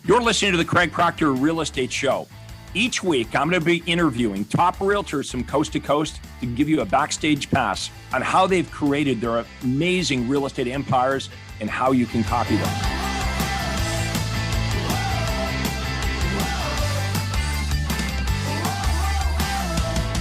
You're listening to the Craig Proctor Real Estate Show. Each week, I'm going to be interviewing top realtors from coast to coast to give you a backstage pass on how they've created their amazing real estate empires and how you can copy them.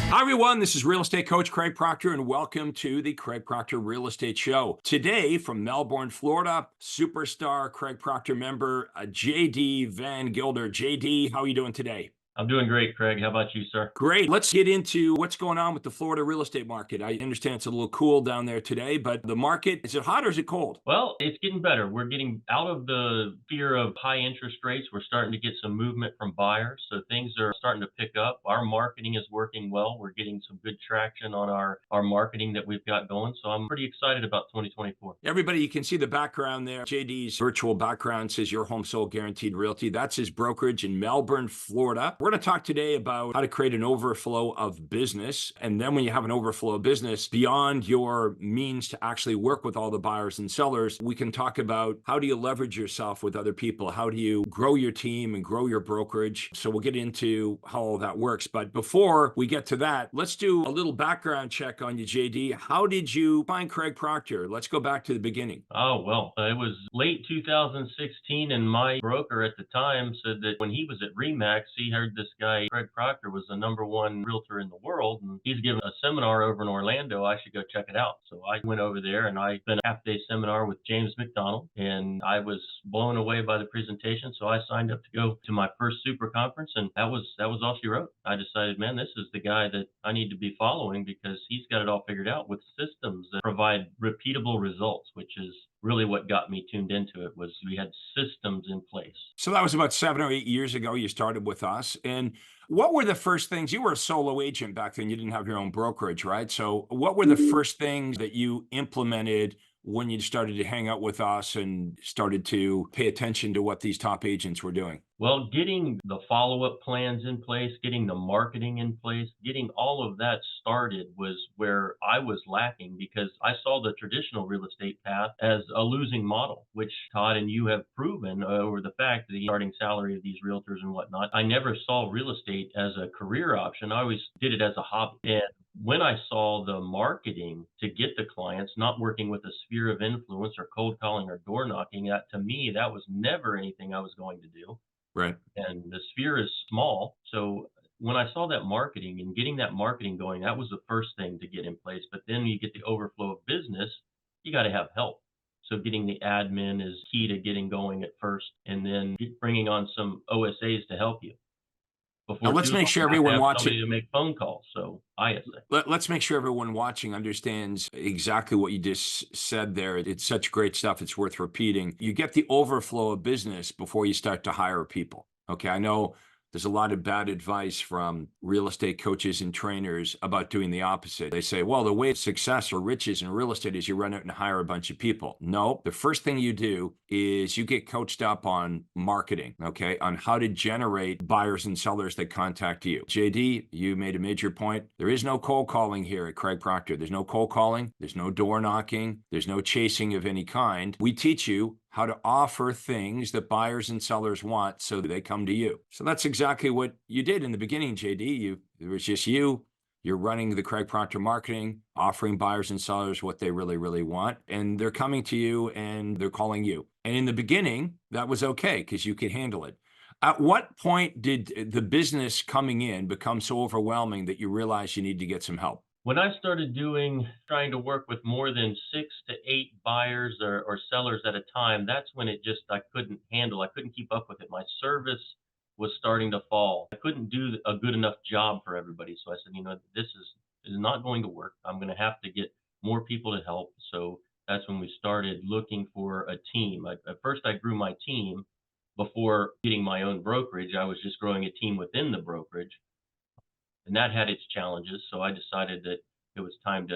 Hi, everyone. This is real estate coach Craig Proctor, and welcome to the Craig Proctor Real Estate Show. Today, from Melbourne, Florida, superstar Craig Proctor member, JD VanGilder. JD, how are you doing today? I'm doing great, Craig. How about you, sir? Great. Let's get into what's going on with the Florida real estate market. I understand it's a little cool down there today, but the market, is it hot or is it cold? Well, it's getting better. We're getting out of the fear of high interest rates. We're starting to get some movement from buyers. So things are starting to pick up. Our marketing is working well. We're getting some good traction on our marketing that we've got going. So I'm pretty excited about 2024. Everybody, you can see the background there. JD's virtual background says Your Home Sold Guaranteed Realty. That's his brokerage in Melbourne, Florida. We're going to talk today about how to create an overflow of business. And then when you have an overflow of business beyond your means to actually work with all the buyers and sellers, we can talk about how do you leverage yourself with other people? How do you grow your team and grow your brokerage? So we'll get into how all that works. But before we get to that, let's do a little background check on you, JD. How did you find Craig Proctor? Let's go back to the beginning. Oh, well, it was late 2016, and my broker at the time said that when he was at RE/MAX, he heard this guy, Craig Proctor, was the #1 realtor in the world, and he's giving a seminar over in Orlando. I should go check it out. So I went over there, and I spent a half-day seminar with James McDonald, and I was blown away by the presentation. So I signed up to go to my first super conference, and that was all she wrote. I decided, man, this is the guy that I need to be following because he's got it all figured out with systems that provide repeatable results, which is really what got me tuned into it. Was we had systems in place. So that was about 7 or 8 years ago. You started with us. And what were the first things? You were a solo agent back then. You didn't have your own brokerage, right? So what were the first things that you implemented when you started to hang out with us and started to pay attention to what these top agents were doing? Well, getting the follow-up plans in place, getting the marketing in place, getting all of that started was where I was lacking because I saw the traditional real estate path as a losing model, which Todd and you have proven over the fact that the starting salary of these realtors and whatnot. I never saw real estate as a career option. I always did it as a hobby. And when I saw the marketing to get the clients, not working with a sphere of influence or cold calling or door knocking, that to me, that was never anything I was going to do. Right. And the sphere is small. So when I saw that marketing and getting that marketing going, that was the first thing to get in place. But then you get the overflow of business, you got to have help. So getting the admin is key to getting going at first, and then bringing on some OSAs to help you. Now, let's make sure everyone watching to make phone calls. So ISA. Let's make sure everyone watching understands exactly what you just said there. It's such great stuff. It's worth repeating. You get the overflow of business before you start to hire people. Okay. I know there's a lot of bad advice from real estate coaches and trainers about doing the opposite. They say, well, the way to success or riches in real estate is you run out and hire a bunch of people. No, the first thing you do is you get coached up on marketing, okay, on how to generate buyers and sellers that contact you. JD, you made a major point. There is no cold calling here at Craig Proctor. There's no cold calling. There's no door knocking. There's no chasing of any kind. We teach you how to offer things that buyers and sellers want so that they come to you. So that's exactly what you did in the beginning, JD. It was just you. You're running the Craig Proctor marketing, offering buyers and sellers what they really, really want. And they're coming to you and they're calling you. And in the beginning, that was okay because you could handle it. At what point did the business coming in become so overwhelming that you realized you need to get some help? When I started trying to work with more than 6 to 8 buyers or sellers at a time, that's when I couldn't handle. I couldn't keep up with it. My service was starting to fall. I couldn't do a good enough job for everybody. So I said, this is not going to work. I'm going to have to get more people to help. So that's when we started looking for a team. At first, I grew my team before getting my own brokerage. I was just growing a team within the brokerage. And that had its challenges. So I decided that it was time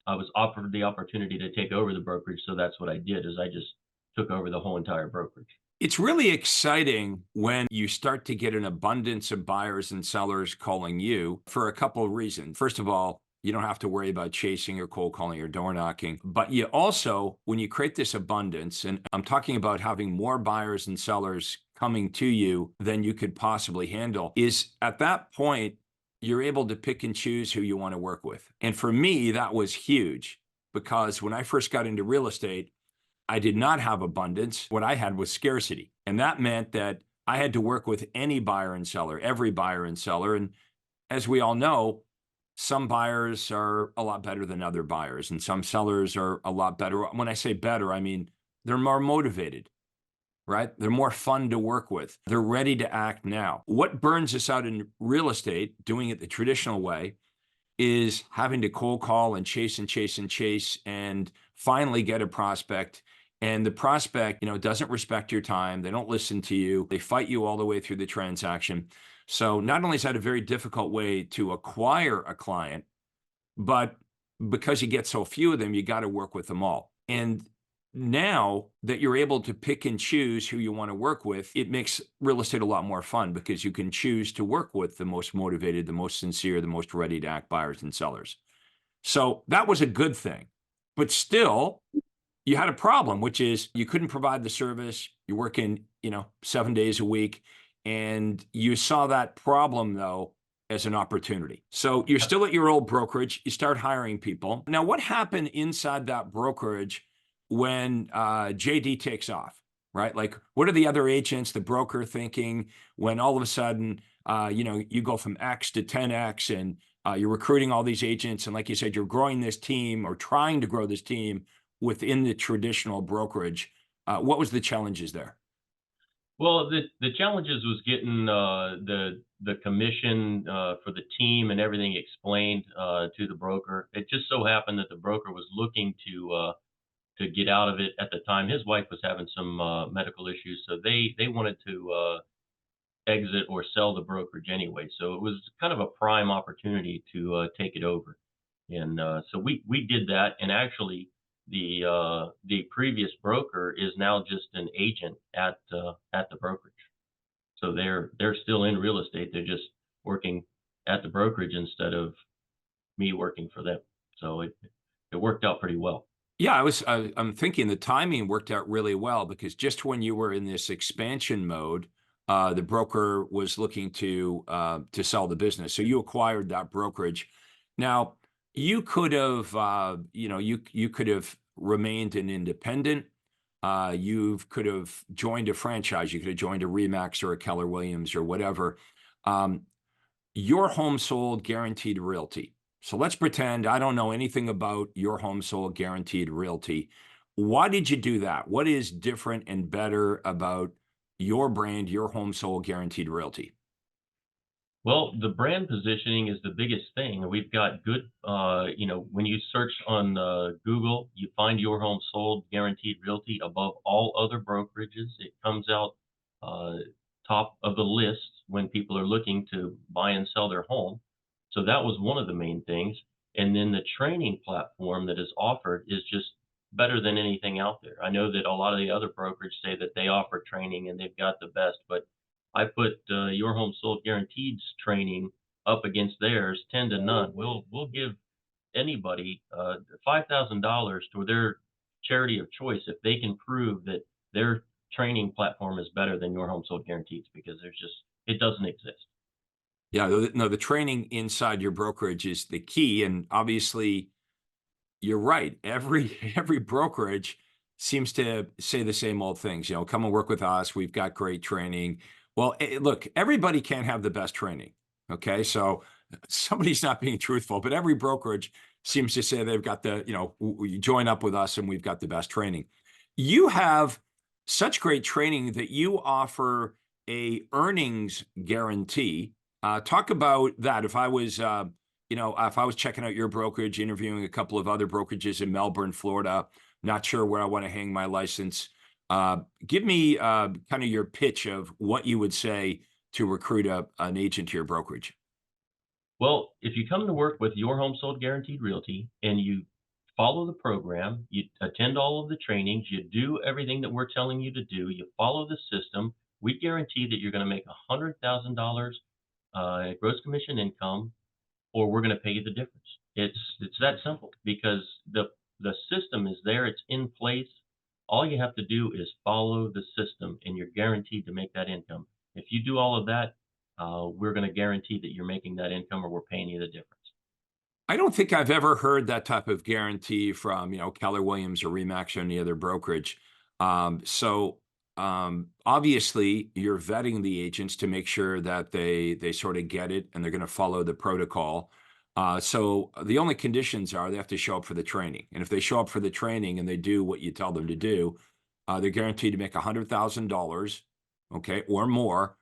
I was offered the opportunity to take over the brokerage. So that's what I did, is I just took over the whole entire brokerage. It's really exciting when you start to get an abundance of buyers and sellers calling you for a couple of reasons. First of all, you don't have to worry about chasing or cold calling or door knocking. But you also, when you create this abundance, and I'm talking about having more buyers and sellers coming to you than you could possibly handle, is at that point, you're able to pick and choose who you want to work with. And for me, that was huge because when I first got into real estate, I did not have abundance. What I had was scarcity. And that meant that I had to work with any buyer and seller, every buyer and seller. And as we all know, some buyers are a lot better than other buyers, and some sellers are a lot better. When I say better, I mean they're more motivated, right? They're more fun to work with. They're ready to act now. What burns us out in real estate, doing it the traditional way, is having to cold call and chase and chase and chase and finally get a prospect. And the prospect, doesn't respect your time. They don't listen to you. They fight you all the way through the transaction. So not only is that a very difficult way to acquire a client, but because you get so few of them, you got to work with them all. And now that you're able to pick and choose who you want to work with, it makes real estate a lot more fun because you can choose to work with the most motivated, the most sincere, the most ready to act buyers and sellers. So that was a good thing. But still, you had a problem, which is you couldn't provide the service. You're working, 7 days a week. And you saw that problem, though, as an opportunity. So you're still at your old brokerage. You start hiring people. Now, what happened inside that brokerage when JD takes off, right? Like, what are the other agents, the broker thinking when all of a sudden, you go from X to 10X and you're recruiting all these agents. And like you said, you're growing this team or trying to grow this team within the traditional brokerage. What was the challenges there? Well, the challenges was getting the commission for the team and everything explained to the broker. It just so happened that the broker was looking to get out of it at the time. His wife was having some medical issues, so they wanted to exit or sell the brokerage anyway. So it was kind of a prime opportunity to take it over, and so we did that. And actually, the previous broker is now just an agent at the brokerage. So they're still in real estate. They're just working at the brokerage instead of me working for them. So it worked out pretty well. Yeah, I'm thinking the timing worked out really well because just when you were in this expansion mode, the broker was looking to sell the business. So you acquired that brokerage. Now, you could have, you could have remained an independent. You could have joined a franchise. You could have joined a Remax or a Keller Williams or whatever. Um, your home sold guaranteed realty. So let's pretend I don't know anything about your home sold guaranteed realty. Why did you do that? What is different and better about your brand, your home sold guaranteed realty? Well, the brand positioning is the biggest thing. We've got good, when you search on Google, you find Your Home Sold Guaranteed Realty above all other brokerages. It comes out uh, top of the list when people are looking to buy and sell their home. So that was one of the main things. And then the training platform that is offered is just better than anything out there. I know that a lot of the other brokerages say that they offer training and they've got the best, but I put Your Home Sold Guaranteed's training up against theirs, 10 to none. We'll give anybody $5,000 to their charity of choice if they can prove that their training platform is better than Your Home Sold Guaranteed's, because it doesn't exist. Yeah, no, the training inside your brokerage is the key. And obviously, you're right. Every every brokerage seems to say the same old things. Come and work with us. We've got great training. Well, look, everybody can't have the best training. Okay, so somebody's not being truthful, but every brokerage seems to say they've got you join up with us and we've got the best training. You have such great training that you offer a earnings guarantee. Talk about that. If I was checking out your brokerage, interviewing a couple of other brokerages in Melbourne, Florida, not sure where I want to hang my license, give me kind of your pitch of what you would say to recruit an agent to your brokerage. Well, if you come to work with Your Home Sold Guaranteed Realty and you follow the program, you attend all of the trainings, you do everything that we're telling you to do, you follow the system, we guarantee that you're going to make $100,000 gross commission income, or we're going to pay you the difference. It's that simple because the system is there, it's in place. All you have to do is follow the system, and you're guaranteed to make that income. If you do all of that, we're going to guarantee that you're making that income, or we're paying you the difference. I don't think I've ever heard that type of guarantee from, Keller Williams or Remax or any other brokerage. Obviously, you're vetting the agents to make sure that they sort of get it and they're going to follow the protocol. So the only conditions are they have to show up for the training, and if they show up for the training and they do what you tell them to do, they're guaranteed to make $100,000, okay, or more.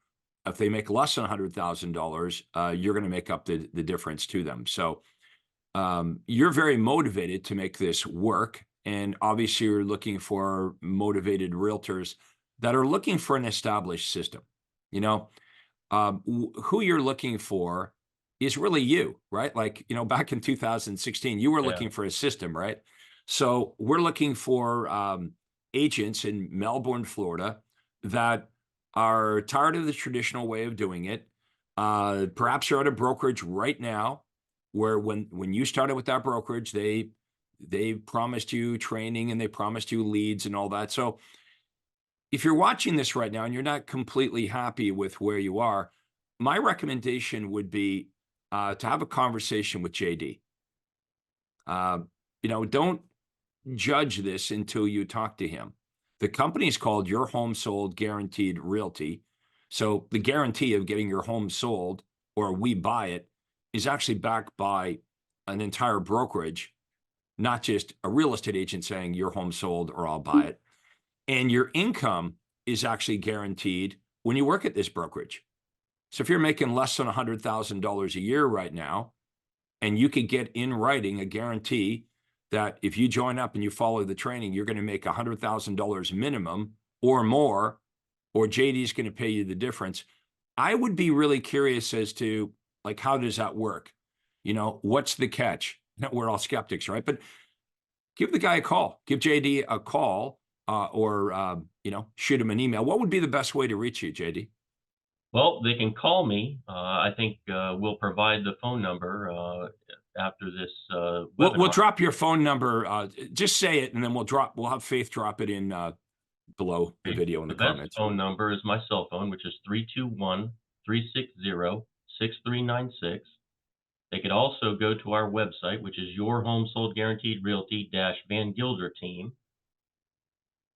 If they make less than $100,000, you're going to make up the difference to them. So you're very motivated to make this work. And obviously, you're looking for motivated realtors that are looking for an established system. You know, who you're looking for is really you, right? Like, back in 2016, you were Yeah. looking for a system, right? So we're looking for agents in Melbourne, Florida, that are tired of the traditional way of doing it. Perhaps you're at a brokerage right now where when you started with that brokerage, they promised you training and they promised you leads and all that. So if you're watching this right now and you're not completely happy with where you are, my recommendation would be to have a conversation with JD. Don't judge this until you talk to him. The company is called Your Home Sold Guaranteed Realty. So the guarantee of getting your home sold, or we buy it, is actually backed by an entire brokerage, not just a real estate agent saying your home sold or I'll buy it. And your income is actually guaranteed when you work at this brokerage. So if you're making less than $100,000 a year right now, and you could get in writing a guarantee that if you join up and you follow the training, you're going to make $100,000 minimum or more, or JD is going to pay you the difference. I would be really curious as to, like, how does that work? What's the catch? We're all skeptics, right? But give the guy a call, give JD a call, or shoot him an email. What would be the best way to reach you, JD? Well, they can call me. I think we'll provide the phone number after this We'll webinar. drop your phone number. Just say it, and then we'll have Faith drop it in below the Okay. video in the The best comments. phone number is my cell phone, which is 321-360-6396. They could also go to our website, which is Your Home Sold Guaranteed Realty VanGilder team.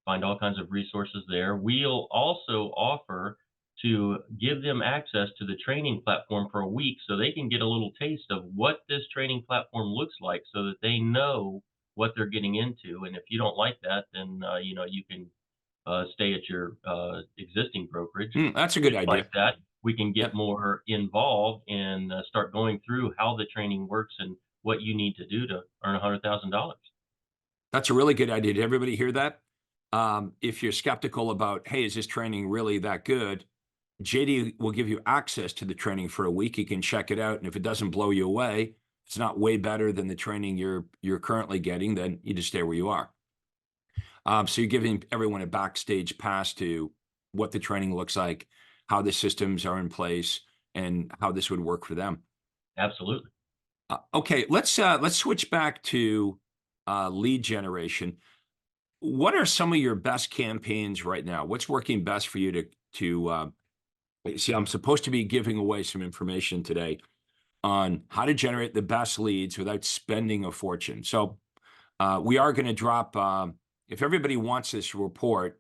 Find all kinds of resources there. We'll also offer to give them access to the training platform for a week so they can get a little taste of what this training platform looks like so that they know what they're getting into. And if you don't like that, then you can stay at your existing brokerage. That's a If good you like idea. that, we can get Yep, more involved and start going through how the training works and what you need to do to earn $100,000. that's a really good idea. Did everybody hear that? If you're skeptical about, hey, is this training really that good? JD will give you access to the training for a week. You can check it out, and if it doesn't blow you away, it's not way better than the training you're currently getting, then you just stay where you are. So you're giving everyone a backstage pass to what the training looks like, how the systems are in place, and how this would work for them. Absolutely. Okay, let's switch back to lead generation. What are some of your best campaigns right now? What's working best for you to see? I'm supposed to be giving away some information today on how to generate the best leads without spending a fortune. So we are going to drop. If everybody wants this report,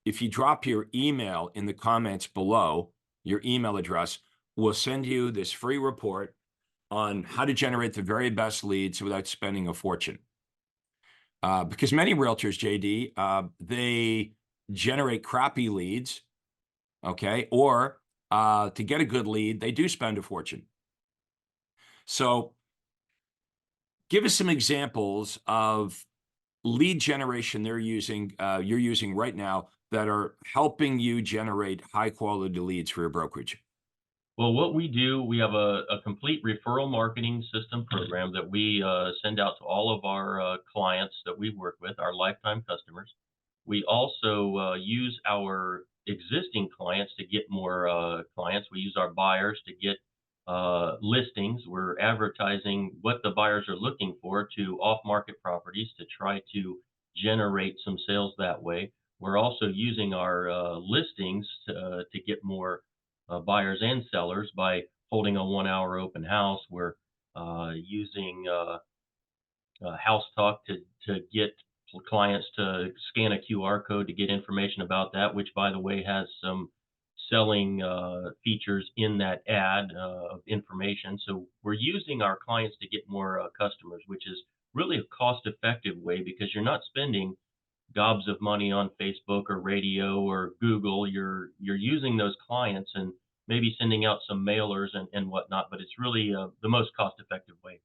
if you drop your email in the comments below, your email address, we'll send you this free report on how to generate the very best leads without spending a fortune. Because many realtors, JD, they generate crappy leads, okay? Or to get a good lead, they do spend a fortune. So give us some examples of lead generation you're using right now that are helping you generate high quality leads for your brokerage. Well, what we do, we have a complete referral marketing system program that we send out to all of our clients that we work with, our lifetime customers. We also use our existing clients to get more clients. We use our buyers to get listings. We're advertising what the buyers are looking for to off-market properties to try to generate some sales that way. We're also using our listings to get more buyers and sellers by holding a 1 hour open house. We're using House Talk to get clients to scan a QR code to get information about that, which, by the way, has some selling features in that ad of information. So we're using our clients to get more customers, which is really a cost-effective way because you're not spending gobs of money on Facebook or radio or Google. You're using those clients and maybe sending out some mailers and whatnot, but it's really the most cost-effective way.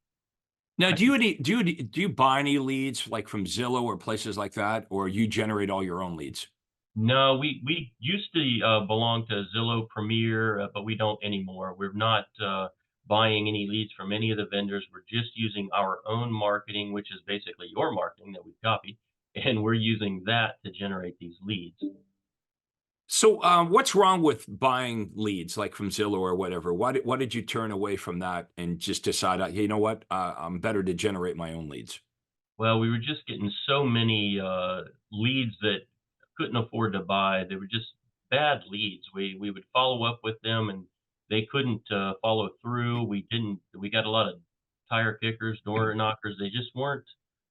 Now, I do you can any do you buy any leads like from Zillow or places like that, or you generate all your own leads? No, we used to belong to Zillow Premiere, but we don't anymore. We're not buying any leads from any of the vendors. We're just using our own marketing, which is basically your marketing that we copy, and we're using that to generate these leads. So, what's wrong with buying leads like from Zillow or whatever? Why did you turn away from that and just decide, hey, you know what, I'm better to generate my own leads? Well, we were just getting so many leads that couldn't afford to buy. They were just bad leads. We would follow up with them, and they couldn't follow through. We didn't. We got a lot of tire kickers, door knockers. They just weren't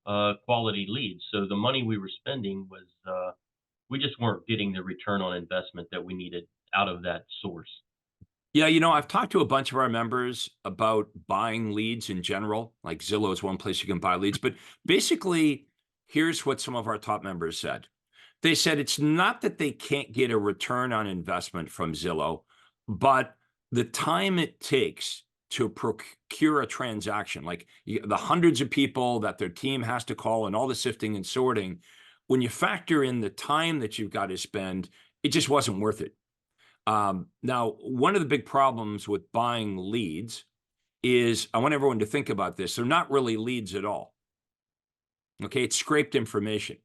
quality leads. So the money we were spending was we just weren't getting the return on investment that we needed out of that source. Yeah, I've talked to a bunch of our members about buying leads in general. Like Zillow is one place you can buy leads, but basically, here's what some of our top members said. They said it's not that they can't get a return on investment from Zillow, but the time it takes to procure a transaction, like the hundreds of people that their team has to call and all the sifting and sorting, when you factor in the time that you've got to spend, it just wasn't worth it. Now, one of the big problems with buying leads is I want everyone to think about this. They're not really leads at all. Okay, it's scraped information,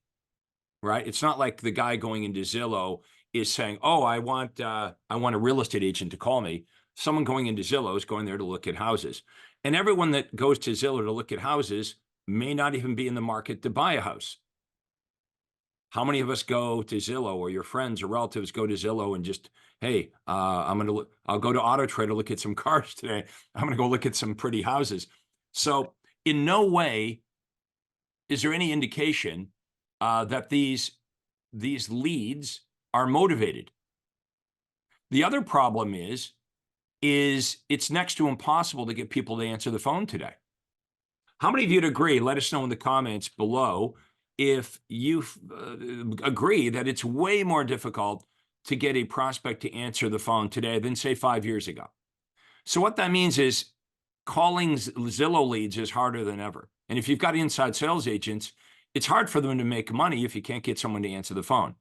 right? It's not like the guy going into Zillow is saying, "Oh, I want a real estate agent to call me." Someone going into Zillow is going there to look at houses, and everyone that goes to Zillow to look at houses may not even be in the market to buy a house. How many of us go to Zillow, or your friends or relatives go to Zillow and just, hey, I'll go to Auto Trader, look at some cars today. I'm gonna go look at some pretty houses. So in no way is there any indication that these leads are motivated. The other problem is it's next to impossible to get people to answer the phone today. How many of you'd agree? Let us know in the comments below if you agree that it's way more difficult to get a prospect to answer the phone today than, say, 5 years ago. So what that means is calling Zillow leads is harder than ever. And if you've got inside sales agents, it's hard for them to make money if you can't get someone to answer the phone.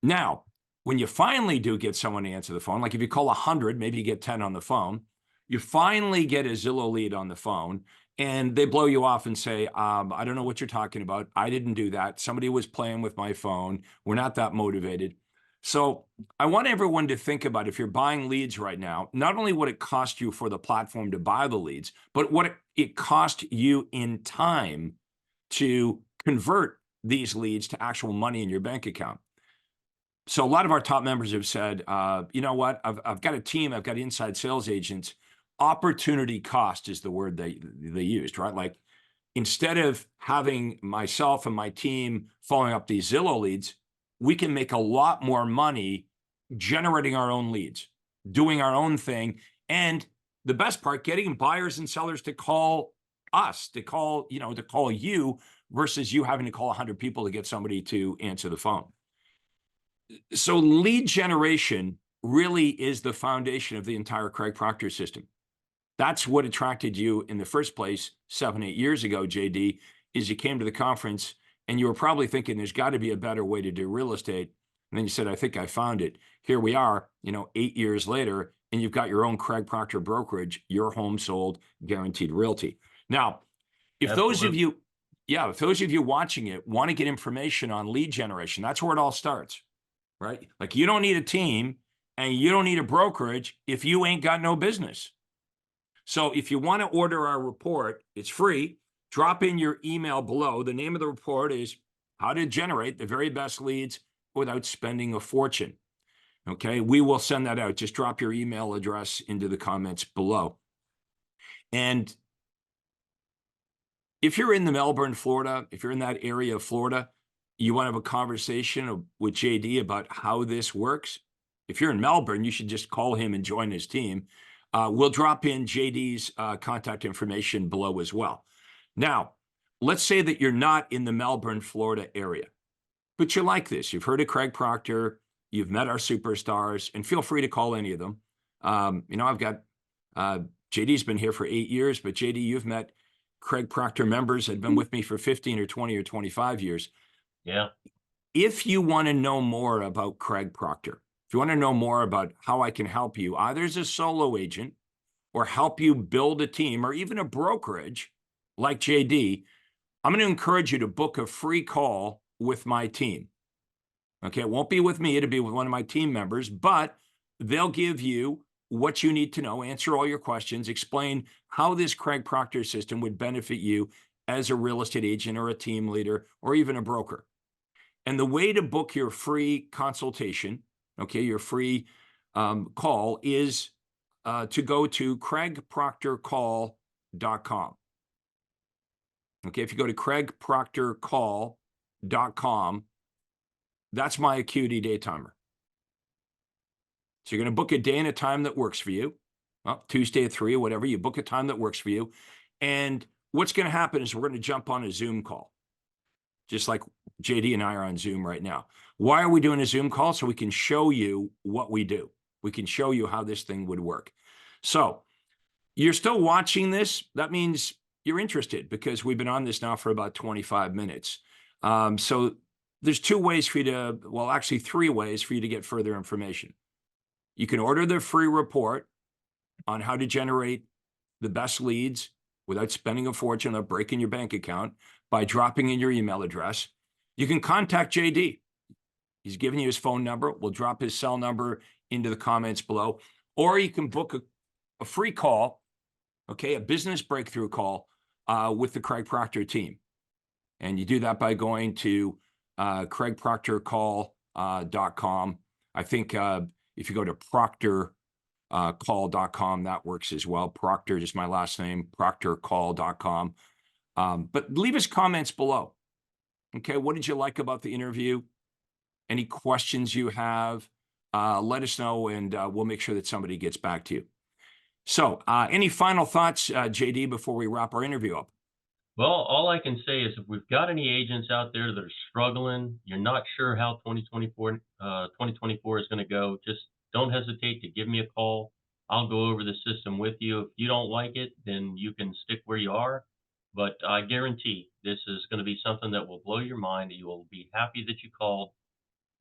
Now, when you finally do get someone to answer the phone, like if you call 100, maybe you get 10 on the phone, you finally get a Zillow lead on the phone, and they blow you off and say, I don't know what you're talking about. I didn't do that. Somebody was playing with my phone. We're not that motivated. So I want everyone to think about, if you're buying leads right now, not only what it cost you for the platform to buy the leads, but what it cost you in time to convert these leads to actual money in your bank account. So a lot of our top members have said, you know what, I've got a team, I've got inside sales agents. Opportunity cost is the word they used, right? Like, instead of having myself and my team following up these Zillow leads, we can make a lot more money generating our own leads, doing our own thing. And the best part, getting buyers and sellers to call us, to call you, versus you having to call 100 people to get somebody to answer the phone. So lead generation really is the foundation of the entire Craig Proctor system. That's what attracted you in the first place 7, 8 years ago, JD, is you came to the conference and you were probably thinking there's got to be a better way to do real estate. And then you said, I think I found it. Here we are, 8 years later, and you've got your own Craig Proctor brokerage, your home sold, guaranteed realty. Now, if those of Absolutely. you watching it want to get information on lead generation, that's where it all starts, right? Like, you don't need a team and you don't need a brokerage if you ain't got no business. So if you want to order our report, it's free. Drop in your email below. The name of the report is how to generate the very best leads without spending a fortune. Okay, we will send that out. Just drop your email address into the comments below. And if you're in the Melbourne, Florida, if you're in that area of Florida, you want to have a conversation with JD about how this works. If you're in Melbourne, you should just call him and join his team. We'll drop in JD's contact information below as well. Now, let's say that you're not in the Melbourne, Florida area, but you like this. You've heard of Craig Proctor, you've met our superstars, and feel free to call any of them. I've got JD's been here for 8 years, but JD, you've met Craig Proctor members that have been with me for 15 or 20 or 25 years. Yeah. If you want to know more about Craig Proctor, if you want to know more about how I can help you, either as a solo agent or help you build a team or even a brokerage like JD, I'm going to encourage you to book a free call with my team. Okay, it won't be with me, it'll be with one of my team members, but they'll give you what you need to know, answer all your questions, explain how this Craig Proctor system would benefit you as a real estate agent or a team leader or even a broker. And the way to book your free consultation, okay, your free call is to go to craigproctorcall.com. Okay, if you go to craigproctorcall.com, that's my acuity day timer. So you're going to book a day and a time that works for you. Well, Tuesday at 3 or whatever, you book a time that works for you. And what's going to happen is we're going to jump on a Zoom call, just like JD and I are on Zoom right now. Why are we doing a Zoom call? So we can show you what we do. We can show you how this thing would work. So you're still watching this. That means you're interested because we've been on this now for about 25 minutes. So there's 2 ways for you to, well, actually 3 ways for you to get further information. You can order the free report on how to generate the best leads without spending a fortune or breaking your bank account by dropping in your email address. You can contact JD. He's giving you his phone number. We'll drop his cell number into the comments below. Or you can book a free call, okay, a business breakthrough call with the Craig Proctor team. And you do that by going to craigproctorcall.com. I think if you go to proctorcall.com, that works as well. Proctor, just my last name, proctorcall.com. But leave us comments below. Okay, what did you like about the interview? Any questions you have, let us know, and we'll make sure that somebody gets back to you. So any final thoughts, JD, before we wrap our interview up? Well, all I can say is if we've got any agents out there that are struggling, you're not sure how 2024 is going to go, just don't hesitate to give me a call. I'll go over the system with you. If you don't like it, then you can stick where you are. But I guarantee this is going to be something that will blow your mind. You will be happy that you called.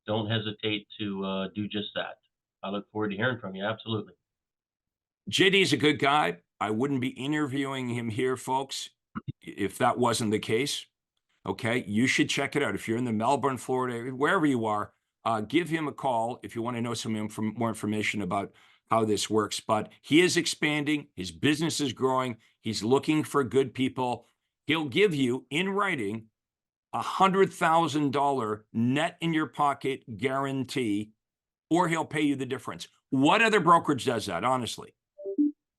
Don't hesitate to do just that. I look forward to hearing from you. Absolutely. JD is a good guy. I wouldn't be interviewing him here, folks, if that wasn't the case. Okay, you should check it out. If you're in the Melbourne, Florida area, wherever you are, give him a call if you want to know some more information about how this works. But he is expanding. His business is growing. He's looking for good people. He'll give you in writing $100,000 net in your pocket guarantee, or he'll pay you the difference. What other brokerage does that, honestly?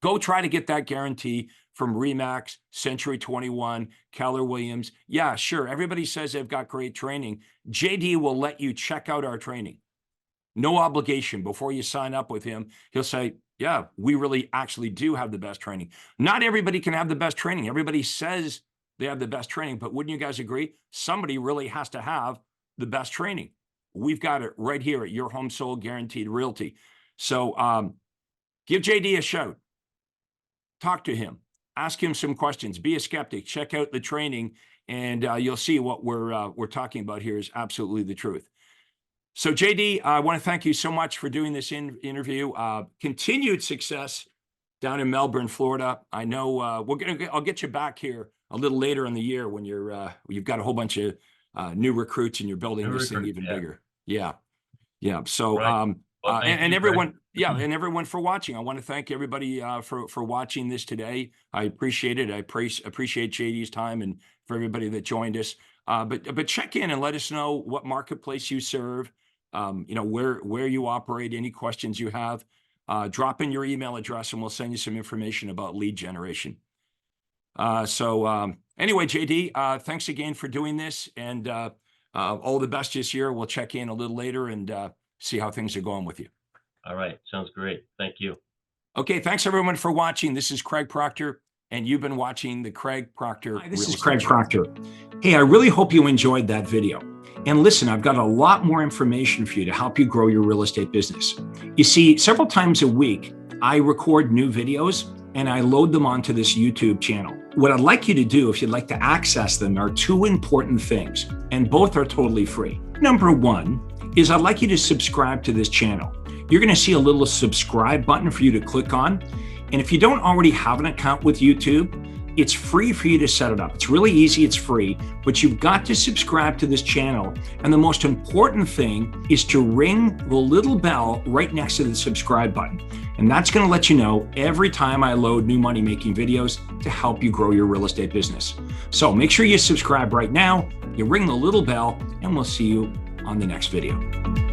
Go try to get that guarantee from Remax, Century 21, Keller Williams. Yeah, sure. Everybody says they've got great training. JD will let you check out our training. No obligation. Before you sign up with him, he'll say, yeah, we really actually do have the best training. Not everybody can have the best training. Everybody says they have the best training, but wouldn't you guys agree? Somebody really has to have the best training. We've got it right here at Your Home Sold Guaranteed Realty. So give JD a shout. Talk to him. Ask him some questions. Be a skeptic. Check out the training, and you'll see what we're talking about here is absolutely the truth. So, JD, I want to thank you so much for doing this interview. Continued success down in Melbourne, Florida. I know I'll get you back here a little later in the year when you've got a whole bunch of new recruits and you're building this thing even bigger. Yeah. So, Right. Well, and you, everyone, and everyone for watching. I want to thank everybody for watching this today. I appreciate it. I appreciate JD's time and for everybody that joined us. But check in and let us know what marketplace you serve, where you operate, any questions you have. Drop in your email address and we'll send you some information about lead generation. Anyway, JD, thanks again for doing this, and all the best this year. We'll check in a little later and see how things are going with you. All right. Sounds great. Thank you. Okay. Thanks everyone for watching. This is Craig Proctor, and you've been watching the Craig Proctor. Hi, this is Craig Proctor. Hey, I really hope you enjoyed that video. And listen, I've got a lot more information for you to help you grow your real estate business. You see, several times a week, I record new videos and I load them onto this YouTube channel. What I'd like you to do, if you'd like to access them, are two important things, and both are totally free. Number one is I'd like you to subscribe to this channel. You're gonna see a little subscribe button for you to click on. And if you don't already have an account with YouTube, it's free for you to set it up. It's really easy, it's free, but you've got to subscribe to this channel. And the most important thing is to ring the little bell right next to the subscribe button. And that's gonna let you know every time I load new money-making videos to help you grow your real estate business. So make sure you subscribe right now, you ring the little bell, and we'll see you on the next video.